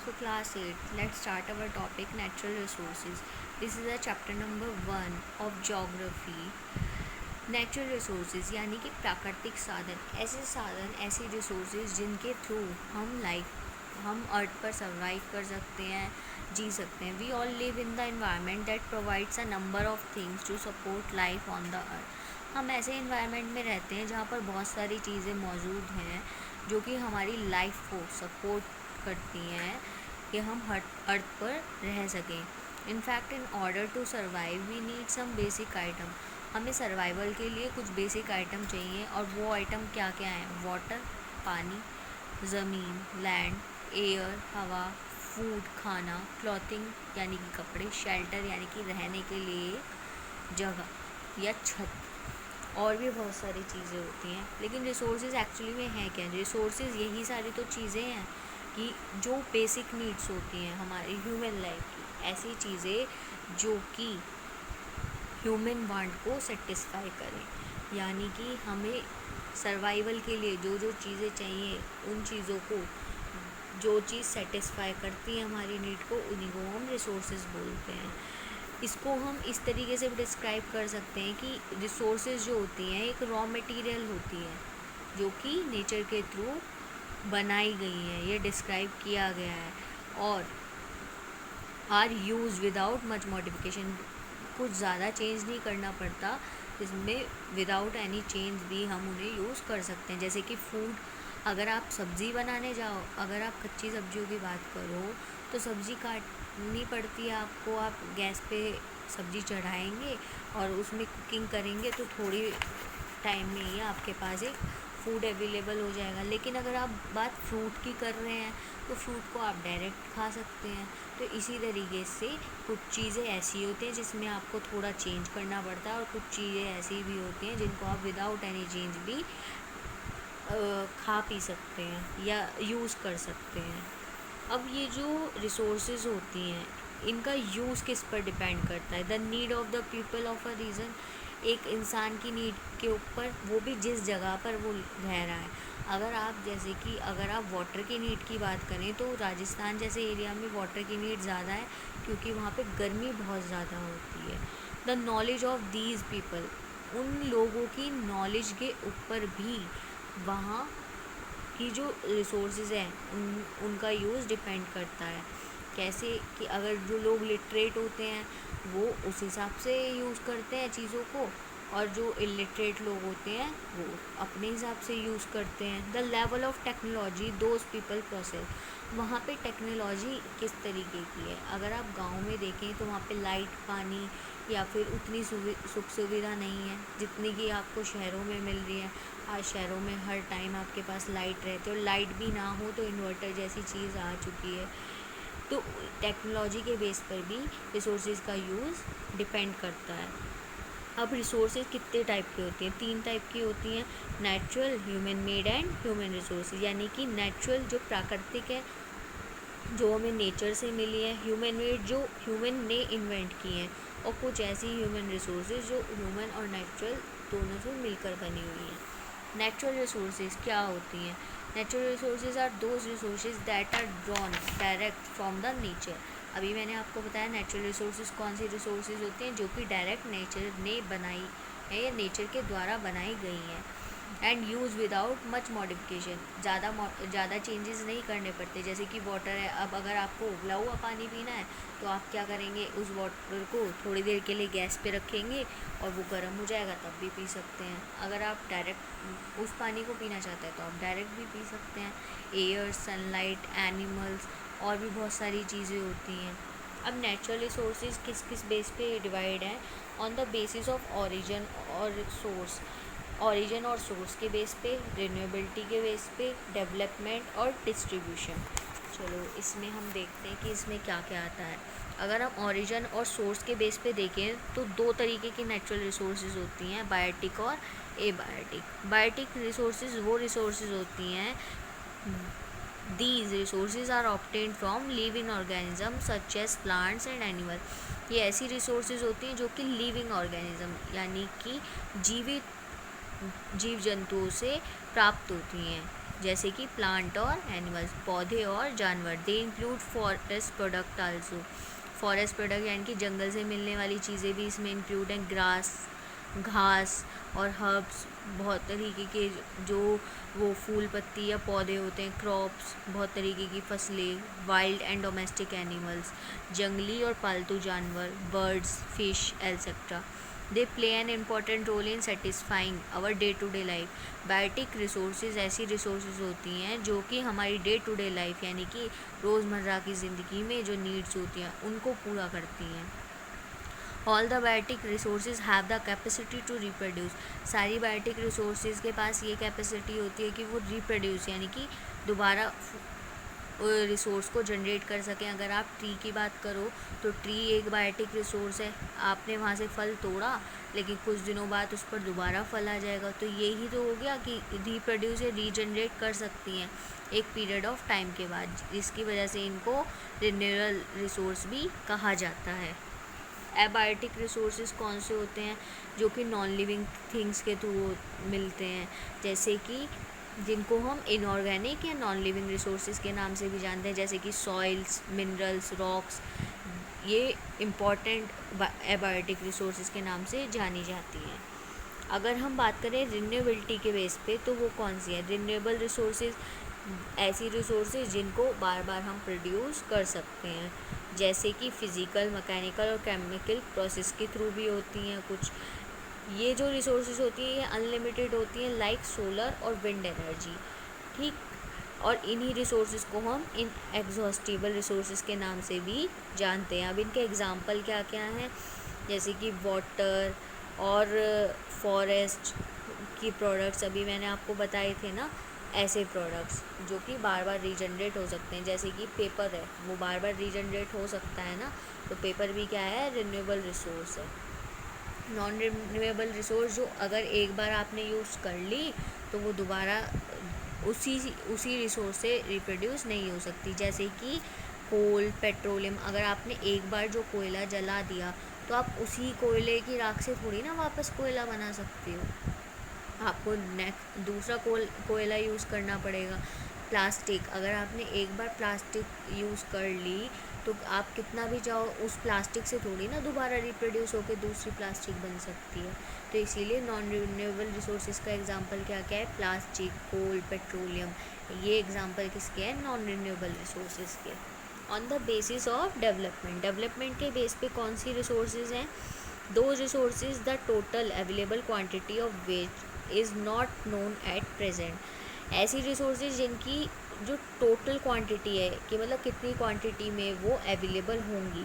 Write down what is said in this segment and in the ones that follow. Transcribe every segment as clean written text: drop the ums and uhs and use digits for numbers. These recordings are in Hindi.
So class 8, let's start our topic natural resources. This is a chapter number 1 of geography. Natural resources यानी कि प्राकृतिक साधन, ऐसे रिसोर्सेज जिनके थ्रू हम अर्थ पर सर्वाइव कर सकते हैं, जी सकते हैं. We all live in the environment that provides a number of things to support life on the earth. हम ऐसे इन्वायरमेंट में रहते हैं जहाँ पर बहुत सारी चीज़ें मौजूद हैं जो कि हमारी लाइफ को सपोर्ट करती हैं कि हम हर अर्थ पर रह सकें. In fact in order to survive we need some basic item. हमें सर्वाइवल के लिए कुछ बेसिक आइटम चाहिए, और वो आइटम क्या क्या हैं? वाटर पानी, ज़मीन लैंड, एयर हवा, फूड खाना, क्लॉथिंग यानी कि कपड़े, शेल्टर यानी कि रहने के लिए जगह या छत, और भी बहुत सारी चीज़ें होती हैं. लेकिन रिसोर्सेज एक्चुअली में हैं क्या? रिसोर्सेज यही सारी तो चीज़ें हैं कि जो बेसिक नीड्स होती हैं हमारी ह्यूमन लाइफ की, ऐसी चीज़ें जो कि ह्यूमन वांट को सेटिस्फाई करें. यानी कि हमें सर्वाइवल के लिए जो जो चीज़ें चाहिए, उन चीज़ों को जो चीज़ सेटिस्फाई करती है हमारी नीड को, उन्हीं को हम रिसोर्सेज बोलते हैं. इसको हम इस तरीके से डिस्क्राइब कर सकते हैं कि रिसोर्सेज जो होती हैं एक रॉ मटेरियल होती है जो कि नेचर के थ्रू बनाई गई है, ये डिस्क्राइब किया गया है, और are use without much modification. कुछ ज़्यादा चेंज नहीं करना पड़ता, इसमें विदाउट एनी चेंज भी हम उन्हें यूज़ कर सकते हैं. जैसे कि फूड, अगर आप सब्ज़ी बनाने जाओ, अगर आप कच्ची सब्जियों की बात करो तो सब्ज़ी काटनी पड़ती है आपको. आप गैस पे सब्ज़ी चढ़ाएंगे और उसमें कुकिंग करेंगे तो थोड़ी टाइम में ही आपके पास एक फूड अवेलेबल हो जाएगा. लेकिन अगर आप बात फ्रूट की कर रहे हैं तो फ्रूट को आप डायरेक्ट खा सकते हैं. तो इसी तरीके से कुछ चीज़ें ऐसी होती हैं जिसमें आपको थोड़ा चेंज करना पड़ता है, और कुछ चीज़ें ऐसी भी होती हैं जिनको आप विदाउट एनी चेंज भी खा पी सकते हैं या यूज़ कर सकते हैं. अब ये जो रिसोर्सेज होती हैं इनका यूज़ किस पर डिपेंड करता है? The need of the people of a reason. एक इंसान की नीड के ऊपर, वो भी जिस जगह पर वो रह रहा है. अगर आप वाटर की नीड की बात करें तो राजस्थान जैसे एरिया में वाटर की नीड ज़्यादा है क्योंकि वहाँ पे गर्मी बहुत ज़्यादा होती है. The knowledge of these people, उन लोगों की नॉलेज के ऊपर भी वहाँ की जो रिसोर्सेज हैं उनका यूज़ डिपेंड करता है. कैसे कि अगर जो लोग लिटरेट होते हैं वो उस हिसाब से यूज़ करते हैं चीज़ों को, और जो इलिटरेट लोग होते हैं वो अपने हिसाब से यूज़ करते हैं. The level of technology those people process, वहाँ पे टेक्नोलॉजी किस तरीके की है? अगर आप गांव में देखें तो वहाँ पे लाइट पानी या फिर उतनी सुख सुविधा नहीं है जितनी कि आपको शहरों में मिल रही है. आज शहरों में हर टाइम आपके पास लाइट रहती है, और लाइट भी ना हो तो इन्वर्टर जैसी चीज़ आ चुकी है. तो टेक्नोलॉजी के बेस पर भी रिसोर्सेज का यूज़ डिपेंड करता है. अब रिसोर्सेज कितने टाइप की होती हैं? 3 टाइप की होती हैं: natural, human made and human resources. यानी कि नेचुरल जो प्राकृतिक है, जो हमें नेचर से मिली है. ह्यूमन मेड जो ह्यूमन ने इन्वेंट की हैं, और कुछ ऐसी ह्यूमन रिसोर्सेज जो ह्यूमन और नेचुरल दोनों से मिलकर बनी हुई हैं. नेचुरल रिसोर्सेज क्या होती हैं? Natural resources are those resources that are drawn direct from the nature. अभी मैंने आपको बताया नेचुरल रिसोर्सेज कौन सी रिसोर्सेज होती हैं जो कि डायरेक्ट नेचर ने बनाई है या नेचर के द्वारा बनाई गई हैं. And use without much modification, ज़्यादा चेंजेस नहीं करने पड़ते. जैसे कि वाटर है, अब अगर आपको उबला हुआ पानी पीना है तो आप क्या करेंगे? उस वाटर को थोड़ी देर के लिए गैस पे रखेंगे और वो गर्म हो जाएगा, तब भी पी सकते हैं. अगर आप डायरेक्ट उस पानी को पीना चाहते हैं तो आप डायरेक्ट भी पी सकते हैं. एयर, सनलाइट, एनिमल्स, और भी बहुत सारी चीज़ें होती हैं. अब नेचुरल रिसोर्सेज किस किस बेस पे डिवाइड हैं? On the basis of origin और सोर्स. ओरिजिन और सोर्स के बेस पे, रिन्यूएबिलिटी के बेस पे, डेवलपमेंट और डिस्ट्रीब्यूशन. चलो इसमें हम देखते हैं कि इसमें क्या क्या आता है. अगर हम ओरिजिन और सोर्स के बेस पे देखें तो 2 तरीके की नेचुरल रिसोर्सेज होती हैं, बायोटिक और एबायोटिक. बायोटिक रिसोर्सेज वो रिसोर्सेज होती हैं, these resources are obtained from living organism such as plants and animal. ये ऐसी रिसोर्सेज होती हैं जो कि लिविंग ऑर्गेनिज्म यानी कि जीवित जीव जंतुओं से प्राप्त होती हैं. जैसे कि प्लांट और एनिमल्स, पौधे और जानवर। They include forest product also, forest product यानी कि जंगल से मिलने वाली चीज़ें भी इसमें इंक्लूड हैं, ग्रास, घास और हर्ब्स, बहुत तरीके के जो वो फूल पत्ती या पौधे होते हैं, क्रॉप्स, बहुत तरीके की फसलें, वाइल्ड एंड डोमेस्टिक एनिमल्स, जंगली और पालतू जानवर, birds, fish etcetera. They play an important role in satisfying our day to day life. Biotic resources ऐसी रिसोर्सेज होती हैं जो कि हमारी डे टू डे लाइफ यानी कि रोज़मर्रा की ज़िंदगी में जो नीड्स होती हैं उनको पूरा करती हैं। All the biotic resources have the capacity to reproduce. सारी बायोटिक रिसोर्सेज के पास ये कैपेसिटी होती है कि वो रिप्रोड्यूस यानी कि दोबारा रिसोर्स को जनरेट कर सकें। अगर आप ट्री की बात करो तो ट्री एक बायोटिक रिसोर्स है, आपने वहाँ से फल तोड़ा लेकिन कुछ दिनों बाद उस पर दोबारा फल आ जाएगा, तो यही तो हो गया कि रिप्रोड्यूस या रीजनरेट कर सकती हैं एक पीरियड ऑफ टाइम के बाद, जिसकी वजह से इनको रिन्यूएबल रिसोर्स भी कहा जाता है। एबायोटिक रिसोर्सेज कौन से होते हैं? जो कि नॉन लिविंग थिंग्स के थ्रू मिलते हैं, जैसे कि जिनको हम इनऑर्गेनिक या नॉन लिविंग रिसोर्सेज के नाम से भी जानते हैं, जैसे कि सॉइल्स, मिनरल्स, रॉक्स, ये इम्पॉर्टेंट एबायोटिक रिसोर्सेज के नाम से जानी जाती हैं। अगर हम बात करें रिन्यूएबिलिटी के बेस पे तो वो कौन सी है? रिन्यूएबल रिसोर्सेज ऐसी रिसोर्सेज जिनको बार बार हम प्रोड्यूस कर सकते हैं, जैसे कि फ़िज़िकल, मैकेनिकल और केमिकल प्रोसेस के थ्रू भी होती हैं कुछ। ये जो रिसोर्सेज होती हैं ये अनलिमिटेड होती हैं, लाइक सोलर और विंड एनर्जी, ठीक। और इन्हीं रिसोर्सेज को हम इन एग्जॉस्टिबल रिसोर्सेज के नाम से भी जानते हैं। अब इनके एग्जांपल क्या क्या हैं? जैसे कि वाटर और फॉरेस्ट की प्रोडक्ट्स, अभी मैंने आपको बताए थे ना, ऐसे प्रोडक्ट्स जो कि बार बार रीजनरेट हो सकते हैं, जैसे कि पेपर है, वो बार बार रीजनरेट हो सकता है ना, तो पेपर भी क्या है? रिन्यूएबल रिसोर्स है। नॉन रिन्यूएबल रिसोर्स जो अगर एक बार आपने यूज़ कर ली तो वो दोबारा उसी रिसोर्स से रिप्रोड्यूस नहीं हो सकती, जैसे कि कोल, पेट्रोलियम। अगर आपने एक बार जो कोयला जला दिया तो आप उसी कोयले की राख से थोड़ी ना वापस कोयला बना सकते हो, आपको दूसरा कोयला यूज़ करना पड़ेगा। प्लास्टिक, अगर आपने एक बार प्लास्टिक यूज़ कर ली तो आप कितना भी चाहो उस प्लास्टिक से थोड़ी ना दोबारा रिप्रोड्यूस होकर दूसरी प्लास्टिक बन सकती है। तो इसीलिए नॉन रिन्यूएबल रिसोर्सेज का एग्जांपल क्या क्या है? प्लास्टिक, कोल, पेट्रोलियम, ये एग्जांपल किसके हैं? नॉन रिन्यूएबल रिसोर्सेज के। On the basis of development, development के बेस पे कौन सी रिसोर्सेज हैं? दो resources the total available quantity of which is not known at present. ऐसी रिसोर्सेज जिनकी जो टोटल क्वांटिटी है कि मतलब कितनी क्वांटिटी में वो अवेलेबल होंगी,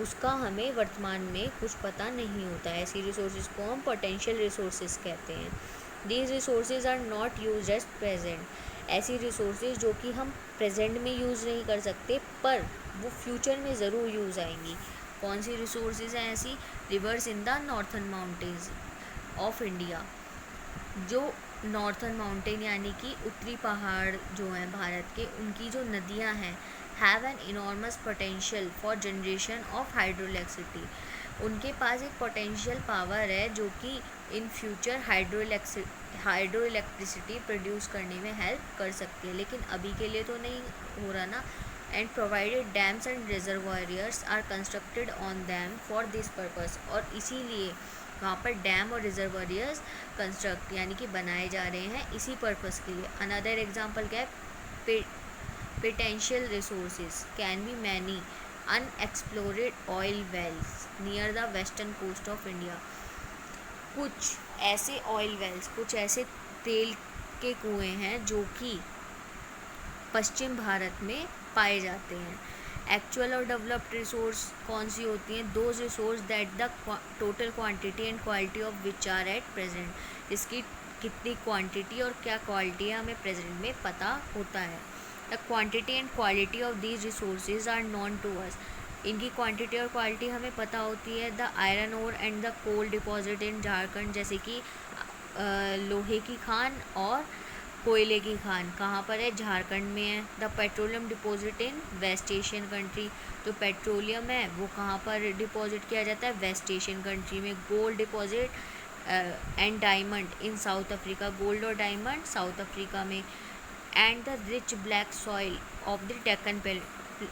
उसका हमें वर्तमान में कुछ पता नहीं होता है। ऐसी रिसोर्सेज को हम पोटेंशियल रिसोर्सेज कहते हैं। These resources are not use at present. ऐसी रिसोर्सेज जो कि हम प्रेजेंट में यूज़ नहीं कर सकते पर वो फ्यूचर में ज़रूर यूज़ आएंगी। कौन सी रिसोर्सेज हैं ऐसी? Reverse in the northern mountains of India. जो नॉर्थर्न माउंटेन यानी कि उत्तरी पहाड़ जो हैं भारत के, उनकी जो नदियां हैं, have an enormous potential for generation of hydroelectricity. उनके पास एक पोटेंशियल पावर है जो कि इन फ्यूचर हाइड्रोइलेक्ट्रिसिटी प्रोड्यूस करने में हेल्प कर सकती है, लेकिन अभी के लिए तो नहीं हो रहा ना। And provided dams and reservoirs are constructed on them for this purpose. और इसीलिए वहाँ पर डैम और रिजर्वायर्स कंस्ट्रक्ट यानी कि बनाए जा रहे हैं इसी पर्पस के लिए। अनदर एग्जांपल क्या है? Potential resources can be many unexplored oil wells near the western coast of India. कुछ ऐसे ऑयल वेल्स, कुछ ऐसे तेल के कुएं हैं जो कि पश्चिम भारत में पाए जाते हैं। एक्चुअल और डेवलप्ड रिसोर्स कौन सी होती हैं? Those resource that the total quantity and quality of which are at present. इसकी कितनी क्वांटिटी और क्या क्वालिटी है हमें प्रेजेंट में पता होता है। The quantity and quality of these resources are known to us. इनकी क्वांटिटी और क्वालिटी हमें पता होती है। The iron ore and the coal deposit in Jharkhand, जैसे कि लोहे की खान और कोयले की खान कहाँ पर है? झारखंड में है। The petroleum deposit in West Asian country, जो पेट्रोलियम है वो कहाँ पर डिपॉजिट किया जाता है? वेस्ट एशियन कंट्री में। Gold deposit and diamond in South Africa, gold और डायमंड साउथ अफ्रीका में। And the rich black soil of the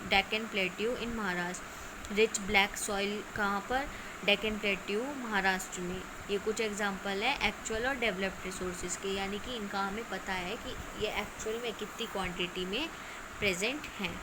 Deccan plateau in Maharashtra. Rich black soil कहाँ पर? डेक्कन प्लेट्यू महाराष्ट्र में। ये कुछ एग्जांपल है एक्चुअल और डेवलप्ड रिसोर्सेज के, यानी कि इनका हमें पता है कि ये एक्चुअल में कितनी क्वांटिटी में प्रेजेंट हैं।